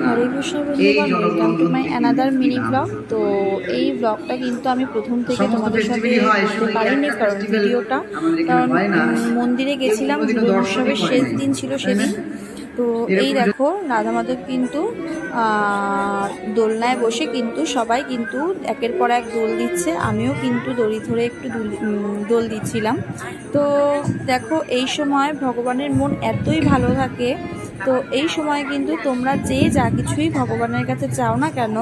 হরে কৃষ্ণ বন্ধুগণ, welcome to my another mini blog. তো এই ব্লগটা কিন্তু আমি প্রথম থেকে তোমাদের সাথে করতে পারিনি, কারণ ভিডিওটা মন্দিরে গেছিলাম, জুলন উৎসবের শেষ দিন ছিল সেদিন। তো এই দেখো রাধা মাধব কিন্তু দোলনায় বসে কিন্তু সবাই কিন্তু একের পর এক দোল দিচ্ছে, আমিও কিন্তু দড়ি ধরে একটু দোল দিচ্ছিলাম। তো দেখো এই সময় ভগবানের মন এতই ভালো থাকে, তো এই সময় কিন্তু তোমরা যে যা কিছুই ভগবানের কাছে চাও না কেন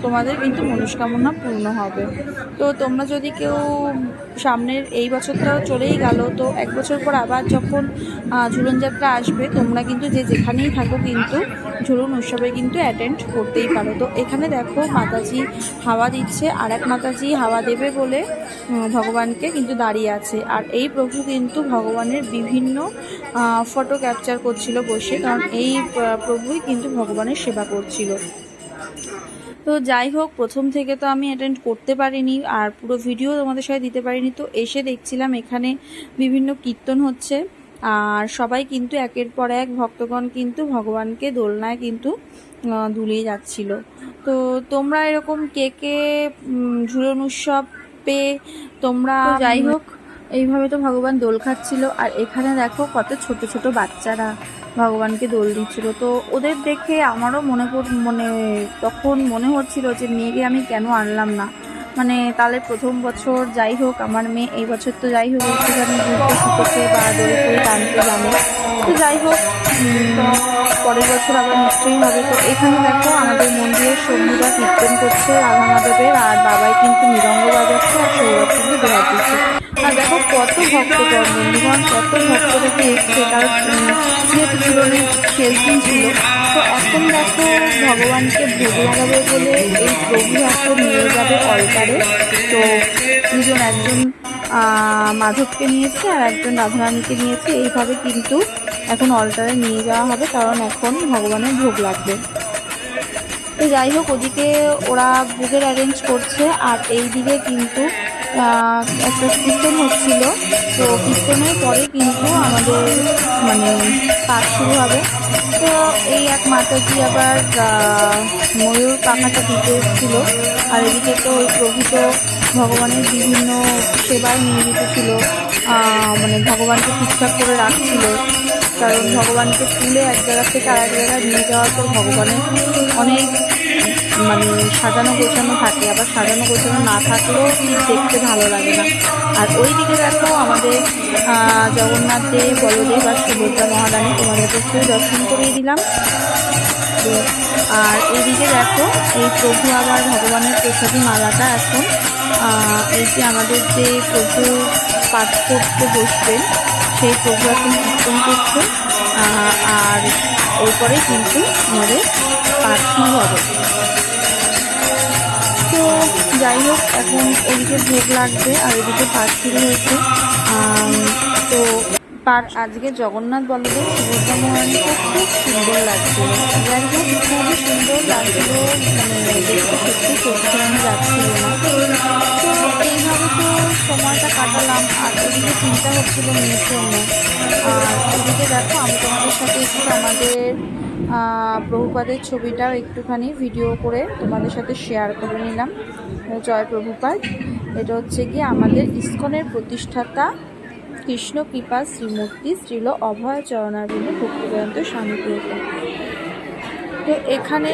তোমাদের কিন্তু মনস্কামনা পূর্ণ হবে। তো তোমরা যদি কেউ সামনের এই বছরটাও চলেই গেল, তো এক বছর পর আবার যখন ঝুলন যাত্রা আসবে, তোমরা কিন্তু যে যেখানেই থাকো কিন্তু ঝুলন উৎসবে কিন্তু অ্যাটেন্ড করতেই পারো। তো এখানে দেখো মাতাজি হাওয়া দিচ্ছে, আর এক মাতাজি হাওয়া দেবে বলে ভগবানকে কিন্তু দাঁড়িয়ে আছে। আর এই প্রভু কিন্তু ভগবানের বিভিন্ন ফটো ক্যাপচার করছিল বসে, কারণ এই প্রভুই কিন্তু ভগবানের সেবা করছিল। তো যাই হোক, প্রথম থেকে তো আমি অ্যাটেন্ড করতে পারিনি আর পুরো ভিডিও তোমাদের সাথে দিতে পারিনি। তো এসে দেখছিলাম এখানে বিভিন্ন কীর্তন হচ্ছে, আর সবাই কিন্তু একের পর এক ভক্তগণ কিন্তু ভগবানকে দোলনায় কিন্তু দুলিয়ে যাচ্ছিল। তো তোমরা এরকম কে কে ঝুলন উৎসব পেয়ে তোমরা, যাই হোক এইভাবে তো ভগবান দোল খাচ্ছিল। আর এখানে দেখো কত ছোট ছোট বাচ্চারা ভগবানকে দোল দিচ্ছিল। তো ওদের দেখে আমারও তখন মনে হচ্ছিল যে মেয়েকে আমি কেন আনলাম না, মানে তাহলে প্রথম বছর যাই হোক আমার মেয়ে, এই বছর তো যাই হোক একটুখানি ঘুরতে শিখেছে বা দোল ফুল টানতে জানে। তো যাই হোক পরের বছর আবার নিশ্চয়ই হবে। তো এখানে দেখো আমাদের মন্দিরের সঙ্গীরা কীর্তন করছে রাধা মাধবের, আর বাবাই কিন্তু মৃদঙ্গ বাজাচ্ছে আর সৌরভ কিন্তু বেড়া দিচ্ছে। আর দেখো কত ভক্তগণ বন্ধুগণ, কত ভক্তদেরকে এসছে, কারণ যেহেতু ঝুলনের শেষ দিন ছিল। তো এখন দেখো ভগবানকে ভোগ লাগাবে বলে এই প্রভু এখন নিয়ে যাবে অলটারে। তো একজন মাধবকে নিয়েছে আর একজন রাধারানীকে নিয়েছে, এইভাবে কিন্তু এখন অলটারে নিয়ে যাওয়া হবে, কারণ এখন ভগবানের ভোগ লাগবে। তো যাই হোক ওদিকে ওরা ভোগের অ্যারেঞ্জ করছে, আর এই দিকে কিন্তু একটা কীর্তন হচ্ছিল। তো কীর্তনের পরে কিন্তু আমাদের পাঠ শুরু হবে। তো এই এক মাতাজি আবার ময়ূর পাখাটা দিতে এসেছিল, আর এদিকে তো ওই প্রভু তো ভগবানের বিভিন্ন সেবায় নিয়োজিত ছিল, ভগবানকে ঠিকঠাক করে রাখছিল, কারণ ভগবানকে তুলে এক জায়গা থেকে আর এক জায়গায় নিয়ে যাওয়ার পর ভগবানের অনেক সাজানো গোছানো থাকে, আবার সাজানো গোছানো না থাকলেও দেখতে ভালো লাগে না। আর ওই দিকে দেখো আমাদের জগন্নাথ দেব, বলদেব আর সুভদ্রা মহারানী, তোমাদেরকে দর্শন করিয়ে দিলাম। আর এইদিকে দেখো এই প্রভু আবার ভগবানের প্রসাদী মালাটা এখন এই যে আমাদের যে প্রভু পাঠ করতে বসবেন সেই প্রভু এখন কীর্তন করছে, আর এরপরে কিন্তু আমাদের পাঠ শুরু হবে। তো যাই হোক এখন এদিকে ভোগ লাগবে আর এদিকে পাঠ শুরু হয়েছে। তো আজকে জগন্নাথ বলদেব সুভদ্রা মহারানীকে খুব সুন্দর লাগছিল, যাই হোক খুবই সুন্দর লাগছিল, দেখতে সত্যি চোখ ফেরানো যাচ্ছিল না। তো এইভাবে তো সময়টা কাটালাম, আর এদিকে চিন্তা হচ্ছিল মেয়ের জন্য। আর এদিকে দেখো আমি তোমাদের সাথে একটু আমাদের প্রভুপাদের ছবিটাও একটুখানি ভিডিও করে তোমাদের সাথে শেয়ার করে নিলাম। জয় প্রভুপাদ। এটা হচ্ছে গিয়ে আমাদের ইস্কনের প্রতিষ্ঠাতা কৃষ্ণ কৃপা শ্রীমূর্তি শ্রীল অভয় চরণারবিন্দ ভক্তিবেদান্ত স্বামী প্রভুপাদ। তো এখানে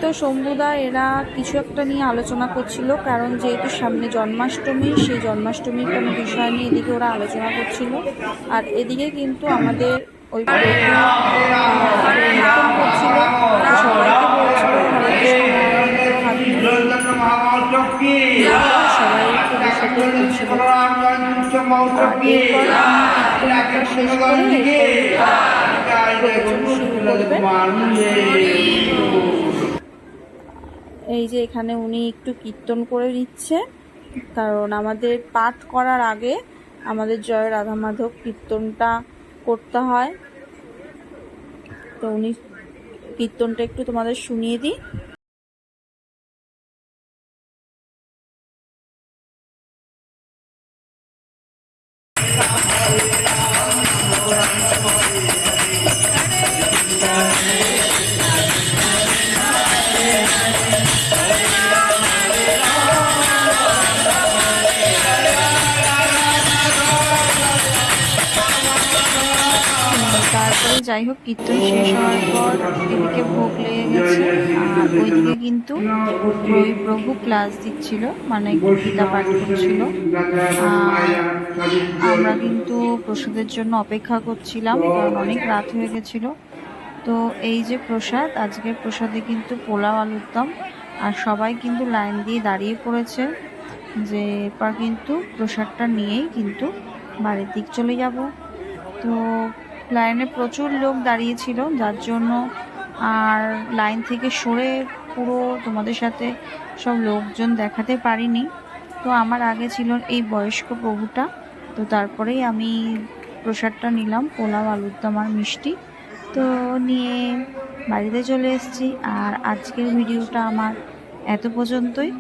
তো শম্ভুদা এরা কিছু একটা নিয়ে আলোচনা করছিল, কারণ যেহেতু সামনে জন্মাষ্টমী, সেই জন্মাষ্টমীর কোনো বিষয় নিয়ে এদিকে ওরা আলোচনা করছিল। আর এদিকে কিন্তু আমাদের ওই কীর্তন করছিল, সবাইকে বলছিল এই যে এখানে উনি একটু কীর্তন করে নিচ্ছে, কারণ আমাদের পাঠ করার আগে আমাদের জয় রাধা মাধব কীর্তনটা করতে হয়। তো উনি কীর্তনটা একটু তোমাদের শুনিয়ে দিই। তারপরে যাই হোক কীর্তন শেষ হওয়ার পর এদিকে ভোগ লেগে গেছে, আর ওইদিকে কিন্তু ওই প্রভু ক্লাস দিচ্ছিল, মানে গীতা পাঠ করছিল। আর আমরা কিন্তু প্রসাদের জন্য অপেক্ষা করছিলাম, কারণ অনেক রাত হয়ে গেছিলো। তো এই যে প্রসাদ, আজকের প্রসাদে কিন্তু পোলাও আলুর দম, আর সবাই কিন্তু লাইন দিয়ে দাঁড়িয়ে পড়েছে যে এরপর কিন্তু প্রসাদটা নিয়েই কিন্তু বাড়ির দিক চলে যাব। তো লাইনে প্রচুর লোক দাঁড়িয়েছিল, যার জন্য আর লাইন থেকে সরে পুরো তোমাদের সাথে সব লোকজন দেখাতে পারিনি। তো আমার আগে ছিল এই বয়স্ক প্রভুটা, তো তারপরেই আমি প্রসাদটা নিলাম, পোলাও আলুর দম আর মিষ্টি। তো নিয়ে বাড়িতে চলে এসেছি। আর আজকের ভিডিওটা আমার এত পর্যন্তই।